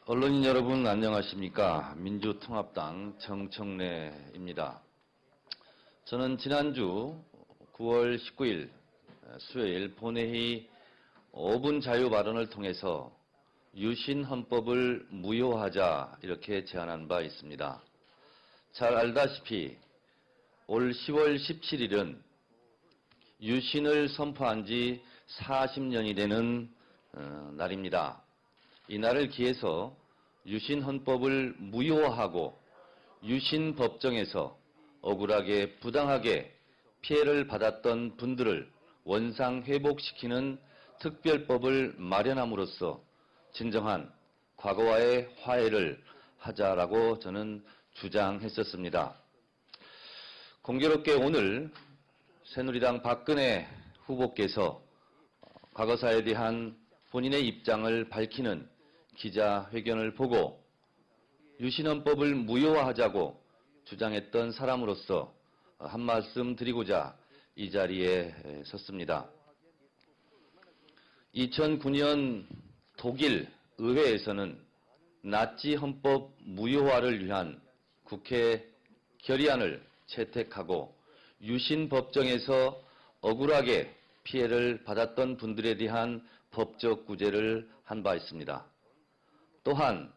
언론인 여러분 안녕하십니까. 민주통합당 정청래입니다. 저는 지난주 9월 19일 수요일 본회의 5분 자유 발언을 통해서 유신 헌법을 무효하자 이렇게 제안한 바 있습니다. 잘 알다시피 올 10월 17일은 유신을 선포한 지 40년이 되는 날입니다. 이 날을 기해서 유신 헌법을 무효화하고 유신 법정에서 억울하게 부당하게 피해를 받았던 분들을 원상 회복시키는 특별법을 마련함으로써 진정한 과거와의 화해를 하자라고 저는 주장했었습니다. 공교롭게 오늘 새누리당 박근혜 후보께서 과거사에 대한 본인의 입장을 밝히는 기자회견을 보고 유신헌법을 무효화하자고 주장했던 사람으로서 한 말씀 드리고자 이 자리에 섰습니다. 2009년 독일 의회에서는 나치 헌법 무효화를 위한 국회 결의안을 채택하고 유신 법정에서 억울하게 피해를 받았던 분들에 대한 법적 구제를 한 바 있습니다. 또한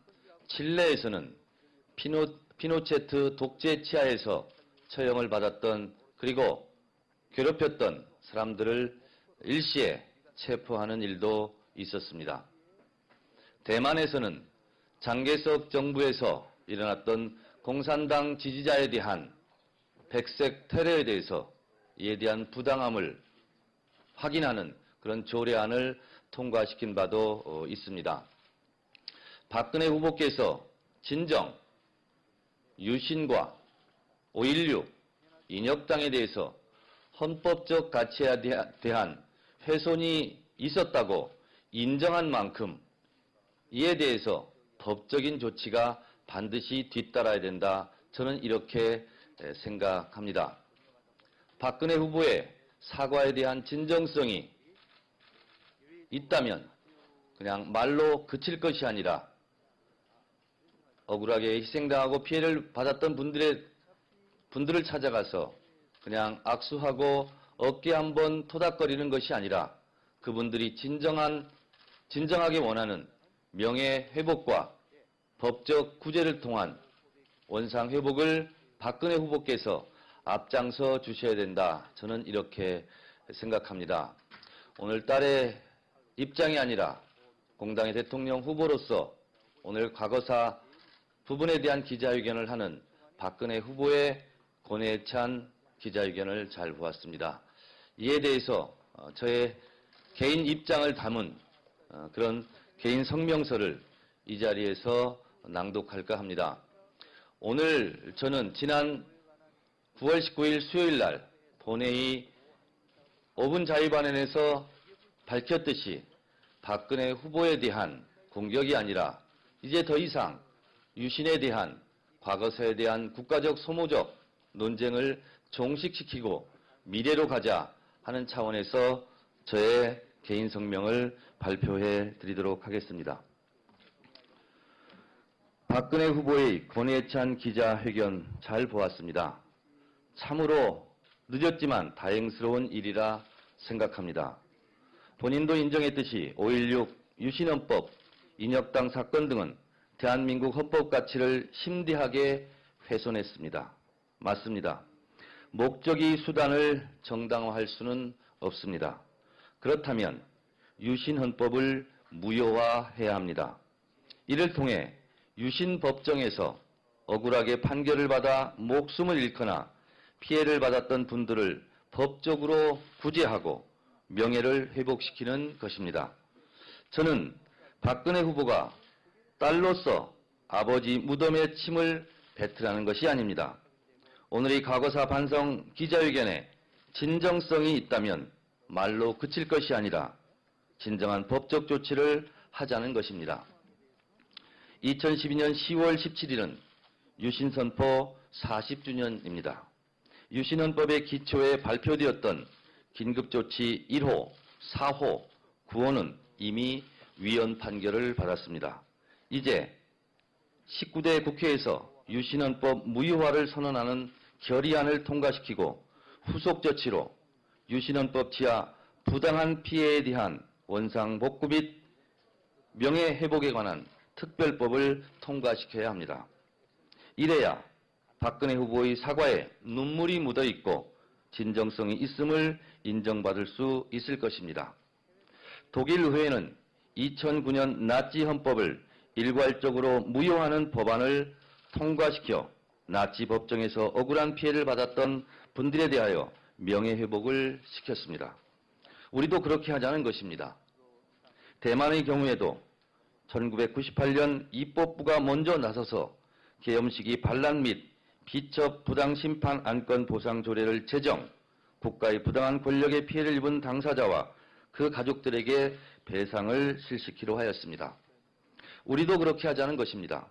칠레에서는 피노체트 독재 치하에서 처형을 받았던 그리고 괴롭혔던 사람들을 일시에 체포하는 일도 있었습니다. 대만에서는 장개석 정부에서 일어났던 공산당 지지자에 대한 백색 테러에 대해서 이에 대한 부당함을 확인하는 그런 조례안을 통과시킨 바도 있습니다. 박근혜 후보께서 진정 유신과 5.16 인혁당에 대해서 헌법적 가치에 대한 훼손이 있었다고 인정한 만큼 이에 대해서 법적인 조치가 반드시 뒤따라야 된다. 저는 이렇게 생각합니다. 박근혜 후보의 사과에 대한 진정성이 있다면 그냥 말로 그칠 것이 아니라 억울하게 희생당하고 피해를 받았던 분들을 찾아가서 그냥 악수하고 어깨 한번 토닥거리는 것이 아니라 그분들이 진정하게 원하는 명예회복과 법적 구제를 통한 원상회복을 박근혜 후보께서 앞장서 주셔야 된다. 저는 이렇게 생각합니다. 오늘날의 입장이 아니라 공당의 대통령 후보로서 오늘 과거사 부분에 대한 기자회견을 하는 박근혜 후보의 고뇌에 찬 기자회견을 잘 보았습니다. 이에 대해서 저의 개인 입장을 담은 그런 개인 성명서를 이 자리에서 낭독할까 합니다. 오늘 저는 지난 9월 19일 수요일 날 본회의 5분 자유발언에서 밝혔듯이 박근혜 후보에 대한 공격이 아니라 이제 더 이상 유신에 대한 과거사에 대한 국가적 소모적 논쟁을 종식시키고 미래로 가자 하는 차원에서 저의 개인 성명을 발표해 드리도록 하겠습니다. 박근혜 후보의 고뇌에 찬 기자회견 잘 보았습니다. 참으로 늦었지만 다행스러운 일이라 생각합니다. 본인도 인정했듯이 5.16 유신헌법, 인혁당 사건 등은 대한민국 헌법 가치를 심대하게 훼손했습니다. 맞습니다. 목적이 수단을 정당화할 수는 없습니다. 그렇다면 유신 헌법을 무효화해야 합니다. 이를 통해 유신 법정에서 억울하게 판결을 받아 목숨을 잃거나 피해를 받았던 분들을 법적으로 구제하고 명예를 회복시키는 것입니다. 저는 박근혜 후보가 딸로서 아버지 무덤에 침을 뱉으라는 것이 아닙니다. 오늘 이 과거사 반성 기자회견에 진정성이 있다면 말로 그칠 것이 아니라 진정한 법적 조치를 하자는 것입니다. 2012년 10월 17일은 유신선포 40주년입니다. 유신헌법의 기초에 발표되었던 긴급조치 1호, 4호, 9호는 이미 위헌 판결을 받았습니다. 이제 19대 국회에서 유신헌법 무효화를 선언하는 결의안을 통과시키고 후속 조치로 유신헌법 치하 부당한 피해에 대한 원상복구 및 명예회복에 관한 특별법을 통과시켜야 합니다. 이래야 박근혜 후보의 사과에 눈물이 묻어있고 진정성이 있음을 인정받을 수 있을 것입니다. 독일 의회는 2009년 나치 헌법을 일괄적으로 무효하는 법안을 통과시켜 나치 법정에서 억울한 피해를 받았던 분들에 대하여 명예회복을 시켰습니다. 우리도 그렇게 하자는 것입니다. 대만의 경우에도 1998년 입법부가 먼저 나서서 계엄시기 반란 및 비첩 부당심판 안건 보상 조례를 제정, 국가의 부당한 권력의 피해를 입은 당사자와 그 가족들에게 배상을 실시키로 하였습니다. 우리도 그렇게 하자는 것입니다.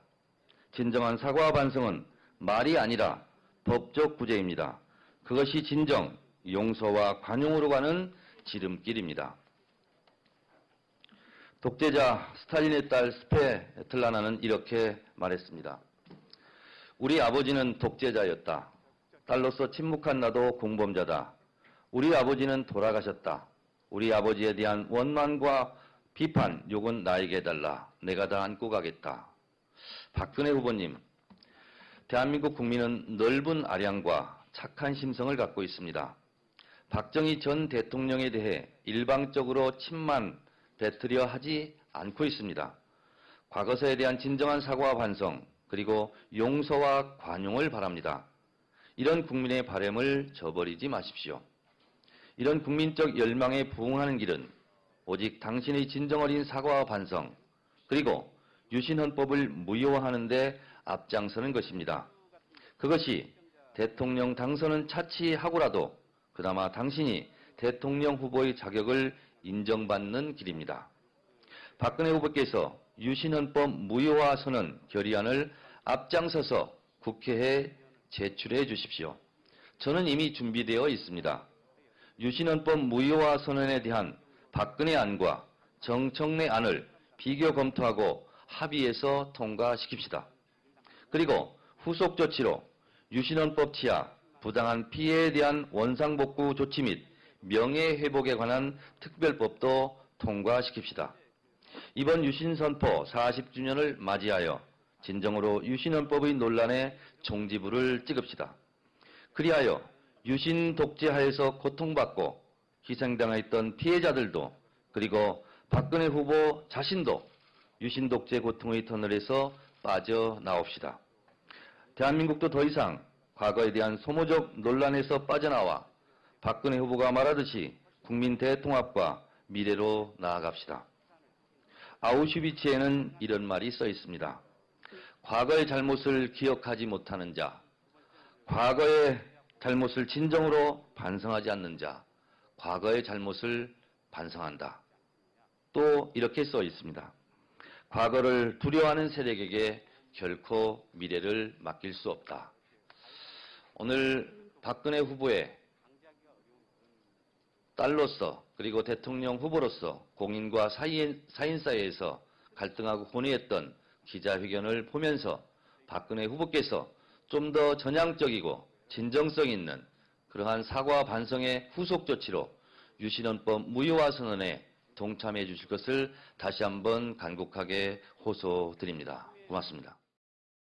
진정한 사과와 반성은 말이 아니라 법적 구제입니다. 그것이 진정 용서와 관용으로 가는 지름길입니다. 독재자 스탈린의 딸 스베틀라나는 이렇게 말했습니다. 우리 아버지는 독재자였다. 딸로서 침묵한 나도 공범자다. 우리 아버지는 돌아가셨다. 우리 아버지에 대한 원망과 비판, 욕은 나에게 해달라. 내가 다 안고 가겠다. 박근혜 후보님, 대한민국 국민은 넓은 아량과 착한 심성을 갖고 있습니다. 박정희 전 대통령에 대해 일방적으로 침만 배틀려 하지 않고 있습니다. 과거사에 대한 진정한 사과와 반성, 그리고 용서와 관용을 바랍니다. 이런 국민의 바람을 저버리지 마십시오. 이런 국민적 열망에 부응하는 길은 오직 당신의 진정 어린 사과와 반성, 그리고 유신헌법을 무효화하는 데 앞장서는 것입니다. 그것이 대통령 당선은 차치하고라도 그나마 당신이 대통령 후보의 자격을 인정받는 길입니다. 박근혜 후보께서 유신헌법 무효화 선언 결의안을 앞장서서 국회에 제출해 주십시오. 저는 이미 준비되어 있습니다. 유신헌법 무효화 선언에 대한 박근혜 안과 정청래 안을 비교 검토하고 합의해서 통과시킵시다. 그리고 후속 조치로 유신헌법 치하 부당한 피해에 대한 원상복구 조치 및 명예회복에 관한 특별법도 통과시킵시다. 이번 유신선포 40주년을 맞이하여 진정으로 유신헌법의 논란에 종지부를 찍읍시다. 그리하여 유신 독재하에서 고통받고 희생당했던 피해자들도 그리고 박근혜 후보 자신도 유신 독재 고통의 터널에서 빠져나옵시다. 대한민국도 더 이상 과거에 대한 소모적 논란에서 빠져나와 박근혜 후보가 말하듯이 국민 대통합과 미래로 나아갑시다. 아우슈비츠에는 이런 말이 써 있습니다. 과거의 잘못을 기억하지 못하는 자, 과거의 잘못을 진정으로 반성하지 않는 자, 과거의 잘못을 반성한다. 또 이렇게 써 있습니다. 과거를 두려워하는 세력에게 결코 미래를 맡길 수 없다. 오늘 박근혜 후보의 딸로서 그리고 대통령 후보로서 공인과 사인 사이에서 갈등하고 혼의했던 기자회견을 보면서 박근혜 후보께서 좀 더 전향적이고 진정성 있는 그러한 사과 반성의 후속 조치로 유신헌법 무효화 선언에 동참해 주실 것을 다시 한번 간곡하게 호소드립니다. 고맙습니다.